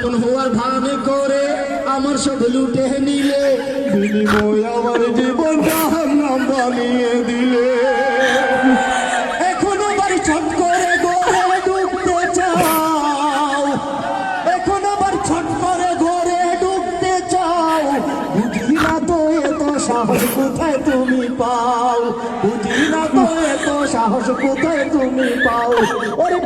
আপন হওয়ার ভান করে আমার সব লুটে নিলে, বিনিময় আমার জীবন জাহান্নাম বানিয়ে দিলে। এখন আবার ছট করে ঘরে ঢুকতে চাও, এখন আবার ছট করে ঘরে ঢুকতে চাও। বুঝি না তো এত সাহস কোথায় তুমি পাও, বুঝি না তো এত সাহস কোথায় তুমি পাও। ওরে